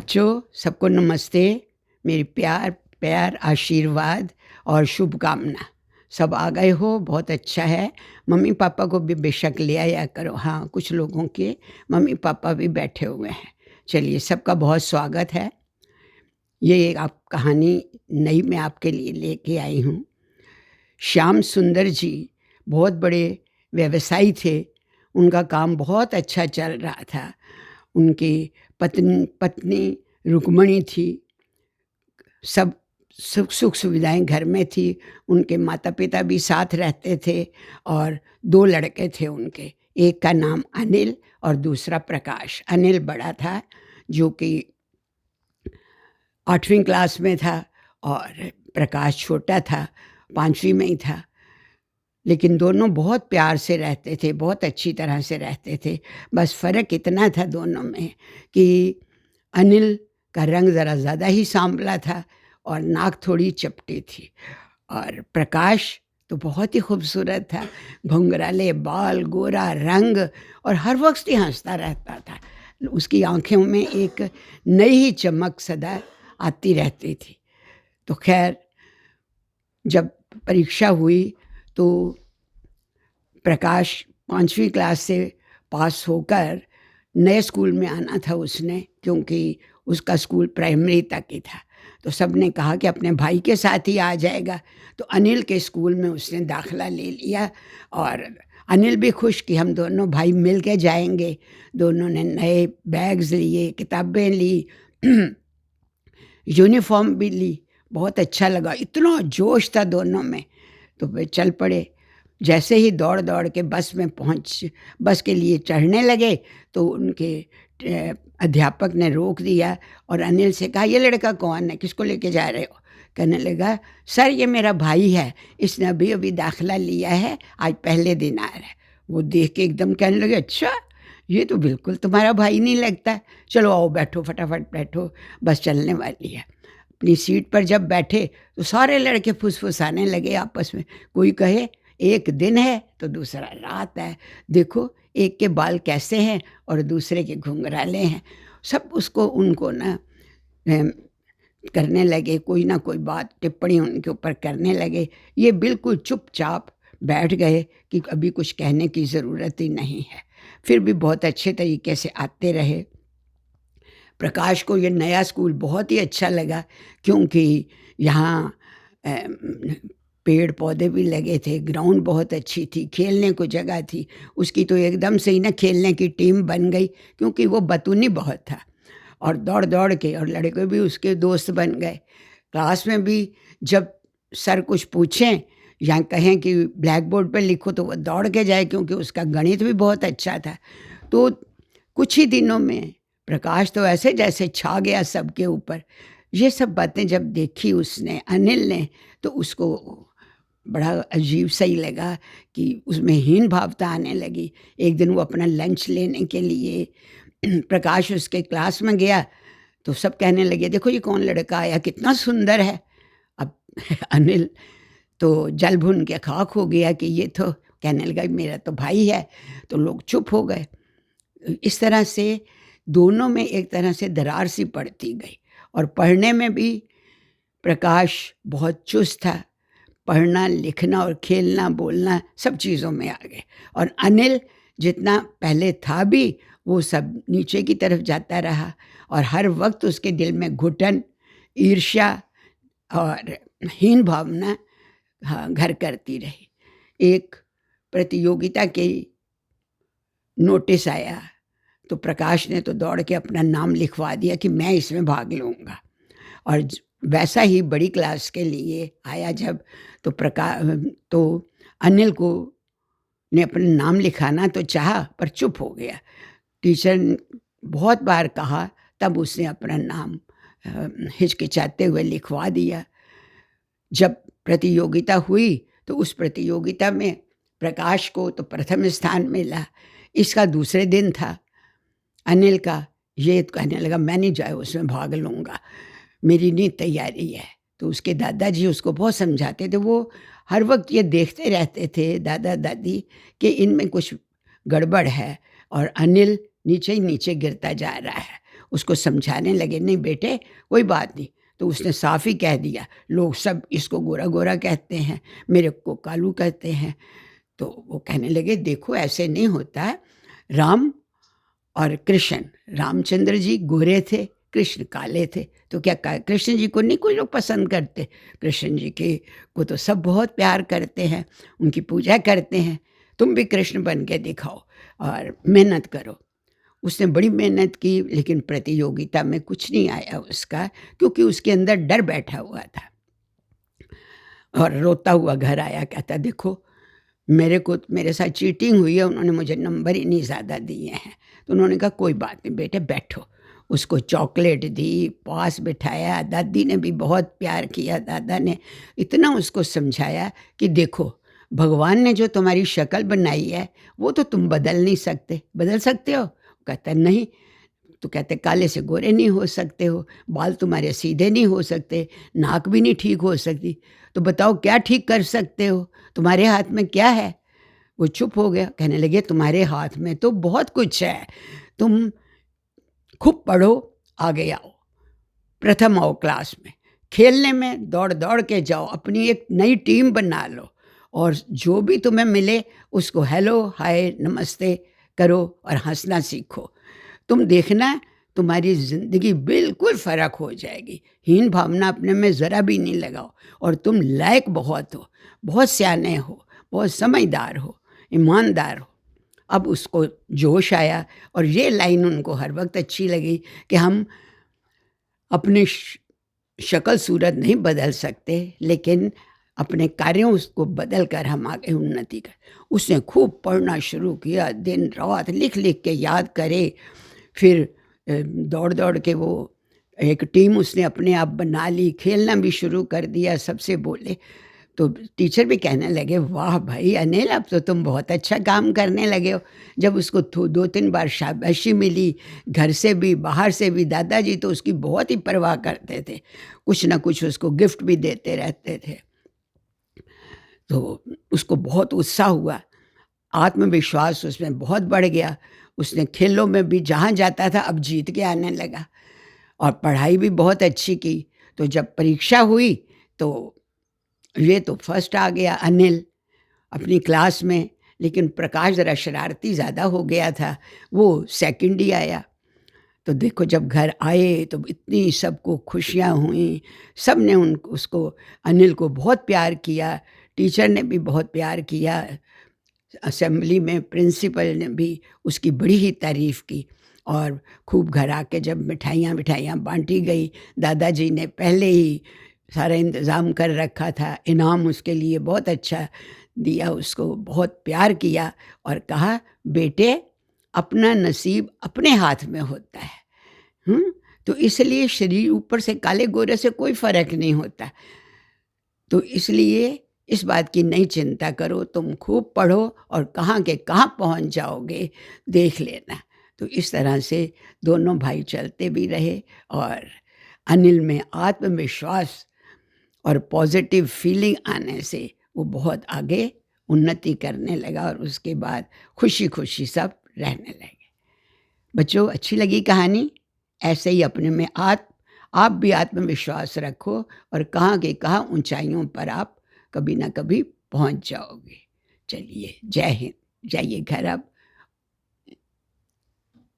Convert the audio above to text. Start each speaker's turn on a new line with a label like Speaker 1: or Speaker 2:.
Speaker 1: बच्चों, सबको नमस्ते। मेरी प्यार प्यार आशीर्वाद और शुभकामना। सब आ गए हो, बहुत अच्छा है। मम्मी पापा को भी बेशक ले आया करो। हाँ, कुछ लोगों के मम्मी पापा भी बैठे हुए हैं। चलिए, सबका बहुत स्वागत है। ये एक आप कहानी नई मैं आपके लिए लेके आई हूँ। श्याम सुंदर जी बहुत बड़े व्यवसायी थे। उनका काम बहुत अच्छा चल रहा था। उनकी पत्नी रुक्मणी थी। सब सुख सुविधाएं घर में थी। उनके माता पिता भी साथ रहते थे और 2 लड़के थे उनके। एक का नाम अनिल और दूसरा प्रकाश। अनिल बड़ा था, जो कि 8वीं क्लास में था, और प्रकाश छोटा था, 5वीं में ही था। लेकिन दोनों बहुत प्यार से रहते थे, बहुत अच्छी तरह से रहते थे। बस फ़र्क इतना था दोनों में कि अनिल का रंग ज़रा ज़्यादा ही सांवला था और नाक थोड़ी चपटी थी, और प्रकाश तो बहुत ही खूबसूरत था। घुंघराले बाल, गोरा रंग, और हर वक्त ही हंसता रहता था। उसकी आँखों में एक नई ही चमक सदा आती रहती थी। तो खैर, जब परीक्षा हुई तो प्रकाश 5वीं क्लास से पास होकर नए स्कूल में आना था उसने, क्योंकि उसका स्कूल प्राइमरी तक ही था। तो सब ने कहा कि अपने भाई के साथ ही आ जाएगा। तो अनिल के स्कूल में उसने दाखिला ले लिया, और अनिल भी खुश कि हम दोनों भाई मिल के जाएंगे। दोनों ने नए बैग्स लिए, किताबें ली, यूनिफॉर्म भी ली। बहुत अच्छा लगा, इतना जोश था दोनों में। तो वे चल पड़े। जैसे ही दौड़ दौड़ के बस के लिए चढ़ने लगे तो उनके अध्यापक ने रोक दिया और अनिल से कहा, ये लड़का कौन है, किसको लेके जा रहे हो? कहने लगा, सर ये मेरा भाई है, इसने अभी अभी दाखिला लिया है, आज पहले दिन आ रहा है। वो देख के एकदम कहने लगे, अच्छा ये तो बिल्कुल तुम्हारा भाई नहीं लगता। चलो आओ बैठो, फटाफट बैठो, बस चलने वाली है। अपनी सीट पर जब बैठे तो सारे लड़के फुसफुसाने लगे आपस में। कोई कहे एक दिन है तो दूसरा रात है, देखो एक के बाल कैसे हैं और दूसरे के घुंघराले हैं। सब उनको ना अम, करने लगे, कोई ना कोई बात टिप्पणी उनके ऊपर करने लगे। ये बिल्कुल चुपचाप बैठ गए कि अभी कुछ कहने की ज़रूरत ही नहीं है। फिर भी बहुत अच्छे तरीके से आते रहे। प्रकाश को ये नया स्कूल बहुत ही अच्छा लगा, क्योंकि यहाँ पेड़ पौधे भी लगे थे, ग्राउंड बहुत अच्छी थी, खेलने को जगह थी। उसकी तो एकदम से ही ना खेलने की टीम बन गई, क्योंकि वो बतूनी बहुत था। और दौड़ दौड़ के, और लड़के भी उसके दोस्त बन गए। क्लास में भी जब सर कुछ पूछें या कहें कि ब्लैक बोर्ड पर लिखो, तो वो दौड़ के जाए, क्योंकि उसका गणित भी बहुत अच्छा था। तो कुछ ही दिनों में प्रकाश तो ऐसे जैसे छा गया सबके ऊपर। ये सब बातें जब देखी उसने, अनिल ने, तो उसको बड़ा अजीब सा ही लगा कि उसमें हीन भावता आने लगी। एक दिन वो अपना लंच लेने के लिए प्रकाश उसके क्लास में गया, तो सब कहने लगे, देखो ये कौन लड़का आया, कितना सुंदर है। अब अनिल तो जल भुन के खाक हो गया कि ये तो, कहने लगा मेरा तो भाई है। तो लोग चुप हो गए। इस तरह से दोनों में एक तरह से दरार सी पड़ती गई। और पढ़ने में भी प्रकाश बहुत चुस्त था। पढ़ना, लिखना और खेलना, बोलना सब चीज़ों में आ गए। और अनिल जितना पहले था भी, वो सब नीचे की तरफ जाता रहा, और हर वक्त उसके दिल में घुटन, ईर्ष्या और हीन भावना घर करती रही। एक प्रतियोगिता की नोटिस आया, तो प्रकाश ने तो दौड़ के अपना नाम लिखवा दिया कि मैं इसमें भाग लूँगा। और वैसा ही बड़ी क्लास के लिए आया जब, तो अनिल को ने अपना नाम लिखाना तो चाहा, पर चुप हो गया। टीचर ने बहुत बार कहा, तब उसने अपना नाम हिचकिचाते हुए लिखवा दिया। जब प्रतियोगिता हुई तो उस प्रतियोगिता में प्रकाश को तो प्रथम स्थान मिला। इसका दूसरे दिन था अनिल का। ये कहने लगा, मैं नहीं जाए उसमें भाग लूँगा, मेरी नहीं तैयारी है। तो उसके दादाजी उसको बहुत समझाते थे। वो हर वक्त ये देखते रहते थे, दादा दादी, कि इनमें कुछ गड़बड़ है और अनिल नीचे ही नीचे गिरता जा रहा है। उसको समझाने लगे, नहीं बेटे कोई बात नहीं। तो उसने साफ ही कह दिया, लोग सब इसको गोरा गोरा कहते हैं, मेरे को कालू कहते हैं। तो वो कहने लगे देखो ऐसे नहीं होता है। राम और कृष्ण, रामचंद्र जी गोरे थे, कृष्ण काले थे, तो क्या कृष्ण जी को नहीं कोई लोग पसंद करते? कृष्ण जी के को तो सब बहुत प्यार करते हैं, उनकी पूजा करते हैं। तुम भी कृष्ण बन के दिखाओ और मेहनत करो। उसने बड़ी मेहनत की, लेकिन प्रतियोगिता में कुछ नहीं आया उसका, क्योंकि उसके अंदर डर बैठा हुआ था। और रोता हुआ घर आया, कहता देखो मेरे साथ चीटिंग हुई है, उन्होंने मुझे नंबर ही नहीं ज़्यादा दिए हैं। तो उन्होंने कहा कोई बात नहीं बेटे बैठो। उसको चॉकलेट दी, पास बिठाया, दादी ने भी बहुत प्यार किया, दादा ने इतना उसको समझाया कि देखो भगवान ने जो तुम्हारी शक्ल बनाई है वो तो तुम बदल नहीं सकते, बदल सकते हो? कहता नहीं। तो कहते काले से गोरे नहीं हो सकते हो, बाल तुम्हारे सीधे नहीं हो सकते, नाक भी नहीं ठीक हो सकती, तो बताओ क्या ठीक कर सकते हो? तुम्हारे हाथ में क्या है? वो चुप हो गया, कहने लगे तुम्हारे हाथ में तो बहुत कुछ है, तुम खूब पढ़ो, आगे आओ, प्रथम आओ क्लास में, खेलने में दौड़ दौड़ के जाओ, अपनी एक नई टीम बना लो और जो भी तुम्हें मिले उसको हेलो हाय नमस्ते करो और हंसना सीखो। तुम देखना तुम्हारी ज़िंदगी बिल्कुल फ़र्क हो जाएगी। हीन भावना अपने में ज़रा भी नहीं लगाओ और तुम लायक बहुत हो, बहुत सयाने हो, बहुत समझदार हो, ईमानदार हो। अब उसको जोश आया और ये लाइन उनको हर वक़्त अच्छी लगी कि हम अपनी शक्ल सूरत नहीं बदल सकते, लेकिन अपने कार्यों उसको बदल कर हम आगे उन्नति कर। उसने खूब पढ़ना शुरू किया, दिन रात लिख लिख के याद करे। फिर दौड़ दौड़ के वो एक टीम उसने अपने आप बना ली, खेलना भी शुरू कर दिया, सबसे बोले। तो टीचर भी कहने लगे वाह भाई अनिल, अब तो तुम बहुत अच्छा काम करने लगे हो। जब उसको 2-3 बार शाबाशी मिली, घर से भी बाहर से भी, दादाजी तो उसकी बहुत ही परवाह करते थे, कुछ ना कुछ उसको गिफ्ट भी देते रहते थे। तो उसको बहुत उत्साह हुआ, आत्मविश्वास उसमें बहुत बढ़ गया। उसने खेलों में भी जहाँ जाता था अब जीत के आने लगा और पढ़ाई भी बहुत अच्छी की। तो जब परीक्षा हुई तो ये तो फर्स्ट आ गया अनिल अपनी क्लास में, लेकिन प्रकाश ज़रा शरारती ज़्यादा हो गया था, वो सेकंड ही आया। तो देखो जब घर आए तो इतनी सबको खुशियाँ हुईं, सब ने उन उसको अनिल को बहुत प्यार किया, टीचर ने भी बहुत प्यार किया, असेंबली में प्रिंसिपल ने भी उसकी बड़ी ही तारीफ़ की। और खूब घर आके जब मिठाइयाँ बाँटी गई, दादाजी ने पहले ही सारा इंतज़ाम कर रखा था, इनाम उसके लिए बहुत अच्छा दिया, उसको बहुत प्यार किया और कहा बेटे अपना नसीब अपने हाथ में होता है। तो इसलिए शरीर ऊपर से काले गोरे से कोई फ़र्क नहीं होता। तो इसलिए इस बात की नहीं चिंता करो, तुम खूब पढ़ो और कहाँ के कहाँ पहुँच जाओगे देख लेना। तो इस तरह से दोनों भाई चलते भी रहे और अनिल में आत्मविश्वास और पॉजिटिव फीलिंग आने से वो बहुत आगे उन्नति करने लगा और उसके बाद खुशी-खुशी सब रहने लगे। बच्चों अच्छी लगी कहानी? ऐसे ही अपने में आप भी आत्मविश्वास रखो और कहाँ के कहाँ ऊंचाइयों पर आप कभी ना कभी पहुंच जाओगे। चलिए जय हिंद, जाइए घर अब।